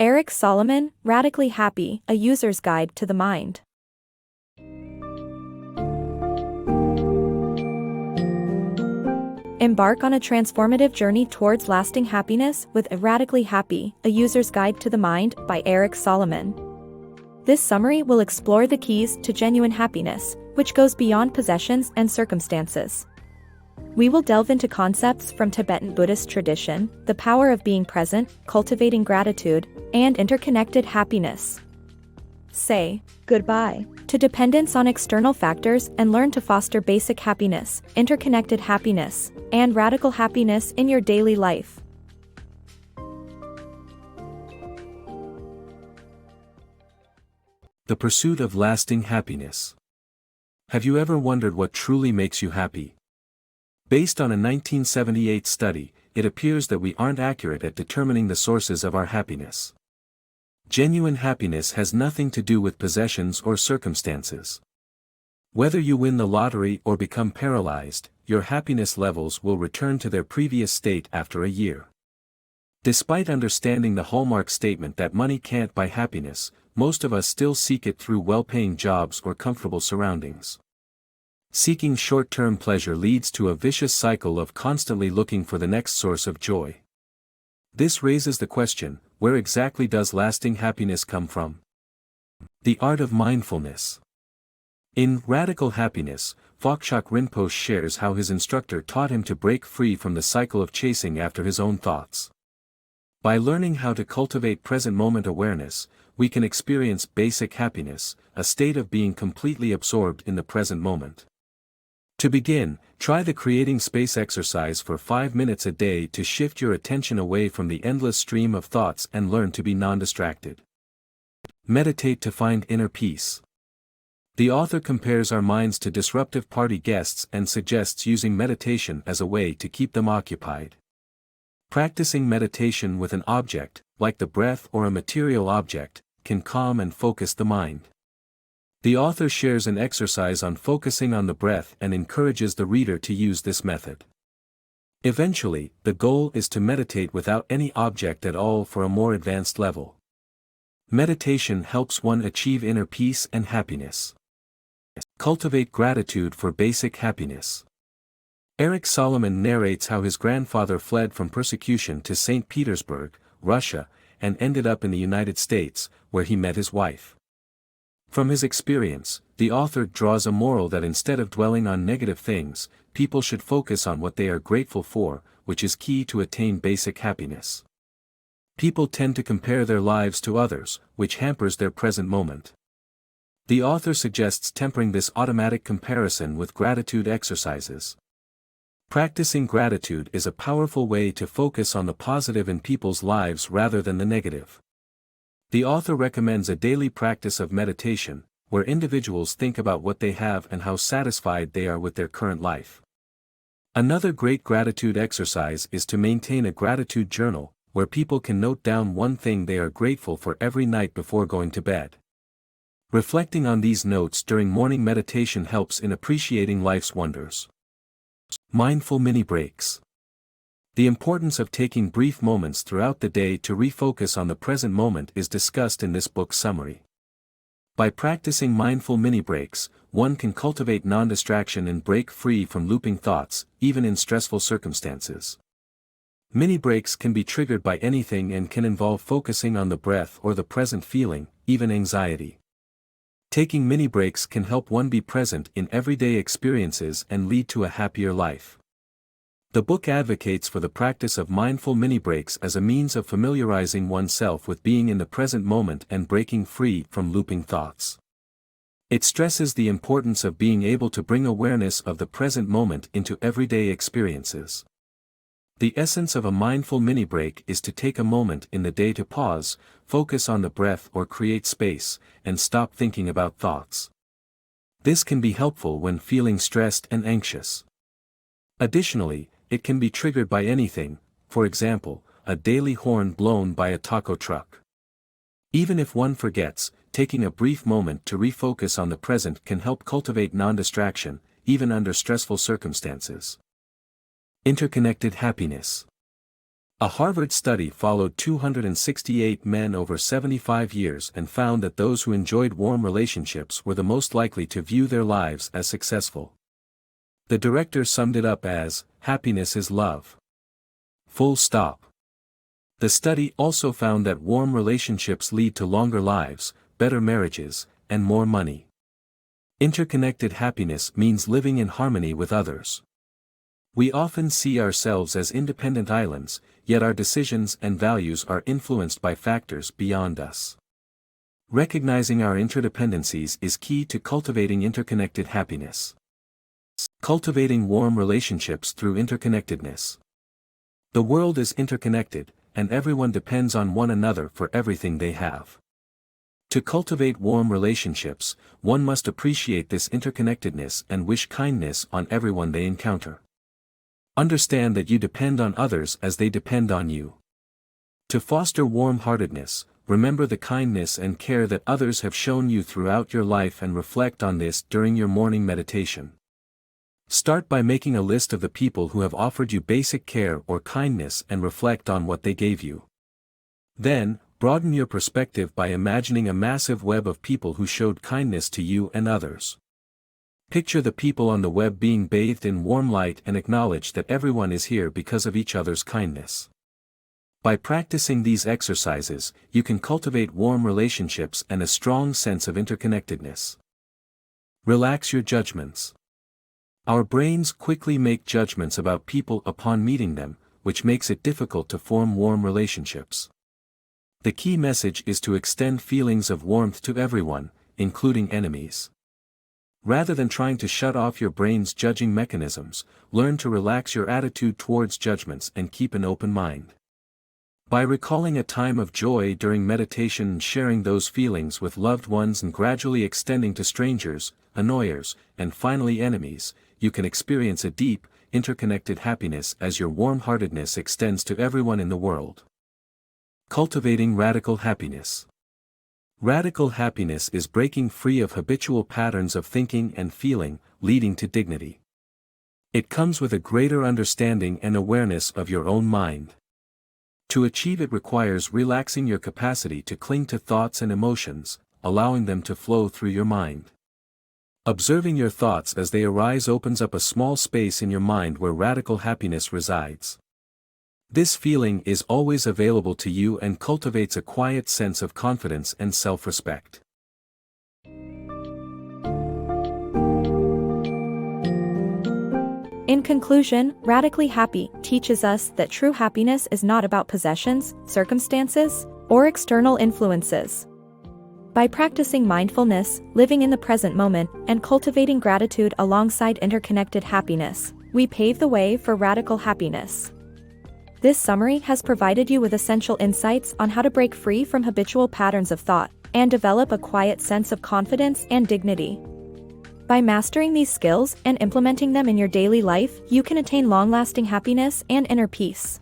Eric Solomon, Radically Happy, A User's Guide to the Mind. Embark on a transformative journey towards lasting happiness with Radically Happy, A User's Guide to the Mind by Eric Solomon. This summary will explore the keys to genuine happiness, which goes beyond possessions and circumstances. We will delve into concepts from Tibetan Buddhist tradition, the power of being present, cultivating gratitude, and interconnected happiness. Say goodbye to dependence on external factors and learn to foster basic happiness, interconnected happiness, and radical happiness in your daily life. The pursuit of lasting happiness. Have you ever wondered what truly makes you happy? Based on a 1978 study, it appears that we aren't accurate at determining the sources of our happiness. Genuine happiness has nothing to do with possessions or circumstances. Whether you win the lottery or become paralyzed, your happiness levels will return to their previous state after a year. Despite understanding the hallmark statement that money can't buy happiness, most of us still seek it through well-paying jobs or comfortable surroundings. Seeking short-term pleasure leads to a vicious cycle of constantly looking for the next source of joy. This raises the question, where exactly does lasting happiness come from? The Art of Mindfulness. In Radical Happiness, Tibetan Rinpoche shares how his instructor taught him to break free from the cycle of chasing after his own thoughts. By learning how to cultivate present-moment awareness, we can experience basic happiness, a state of being completely absorbed in the present moment. To begin, try the creating space exercise for 5 minutes a day to shift your attention away from the endless stream of thoughts and learn to be non-distracted. Meditate to find inner peace. The author compares our minds to disruptive party guests and suggests using meditation as a way to keep them occupied. Practicing meditation with an object, like the breath or a material object, can calm and focus the mind. The author shares an exercise on focusing on the breath and encourages the reader to use this method. Eventually, the goal is to meditate without any object at all for a more advanced level. Meditation helps one achieve inner peace and happiness. Cultivate gratitude for basic happiness. Eric Solomon narrates how his grandfather fled from persecution to St. Petersburg, Russia, and ended up in the United States, where he met his wife. From his experience, the author draws a moral that instead of dwelling on negative things, people should focus on what they are grateful for, which is key to attain basic happiness. People tend to compare their lives to others, which hampers their present moment. The author suggests tempering this automatic comparison with gratitude exercises. Practicing gratitude is a powerful way to focus on the positive in people's lives rather than the negative. The author recommends a daily practice of meditation, where individuals think about what they have and how satisfied they are with their current life. Another great gratitude exercise is to maintain a gratitude journal, where people can note down one thing they are grateful for every night before going to bed. Reflecting on these notes during morning meditation helps in appreciating life's wonders. Mindful mini breaks. The importance of taking brief moments throughout the day to refocus on the present moment is discussed in this book summary. By practicing mindful mini breaks, one can cultivate non-distraction and break free from looping thoughts, even in stressful circumstances. Mini breaks can be triggered by anything and can involve focusing on the breath or the present feeling, even anxiety. Taking mini breaks can help one be present in everyday experiences and lead to a happier life. The book advocates for the practice of mindful mini breaks as a means of familiarizing oneself with being in the present moment and breaking free from looping thoughts. It stresses the importance of being able to bring awareness of the present moment into everyday experiences. The essence of a mindful mini break is to take a moment in the day to pause, focus on the breath or create space, and stop thinking about thoughts. This can be helpful when feeling stressed and anxious. Additionally, it can be triggered by anything, for example, a daily horn blown by a taco truck. Even if one forgets, taking a brief moment to refocus on the present can help cultivate non-distraction, even under stressful circumstances. Interconnected happiness. A Harvard study followed 268 men over 75 years and found that those who enjoyed warm relationships were the most likely to view their lives as successful. The director summed it up as, "Happiness is love. Full stop." The study also found that warm relationships lead to longer lives, better marriages, and more money. Interconnected happiness means living in harmony with others. We often see ourselves as independent islands, yet our decisions and values are influenced by factors beyond us. Recognizing our interdependencies is key to cultivating interconnected happiness. Cultivating warm relationships through interconnectedness. The world is interconnected, and everyone depends on one another for everything they have. To cultivate warm relationships, one must appreciate this interconnectedness and wish kindness on everyone they encounter. Understand that you depend on others as they depend on you. To foster warm-heartedness, remember the kindness and care that others have shown you throughout your life and reflect on this during your morning meditation. Start by making a list of the people who have offered you basic care or kindness and reflect on what they gave you. Then, broaden your perspective by imagining a massive web of people who showed kindness to you and others. Picture the people on the web being bathed in warm light and acknowledge that everyone is here because of each other's kindness. By practicing these exercises, you can cultivate warm relationships and a strong sense of interconnectedness. Relax your judgments. Our brains quickly make judgments about people upon meeting them, which makes it difficult to form warm relationships. The key message is to extend feelings of warmth to everyone, including enemies. Rather than trying to shut off your brain's judging mechanisms, learn to relax your attitude towards judgments and keep an open mind. By recalling a time of joy during meditation and sharing those feelings with loved ones and gradually extending to strangers, annoyers, and finally enemies, you can experience a deep, interconnected happiness as your warm-heartedness extends to everyone in the world. Cultivating radical happiness. Radical happiness is breaking free of habitual patterns of thinking and feeling, leading to dignity. It comes with a greater understanding and awareness of your own mind. To achieve it requires relaxing your capacity to cling to thoughts and emotions, allowing them to flow through your mind. Observing your thoughts as they arise opens up a small space in your mind where radical happiness resides. This feeling is always available to you and cultivates a quiet sense of confidence and self-respect. In conclusion, Radically Happy teaches us that true happiness is not about possessions, circumstances, or external influences. By practicing mindfulness, living in the present moment, and cultivating gratitude alongside interconnected happiness, we pave the way for radical happiness. This summary has provided you with essential insights on how to break free from habitual patterns of thought and develop a quiet sense of confidence and dignity. By mastering these skills and implementing them in your daily life, you can attain long-lasting happiness and inner peace.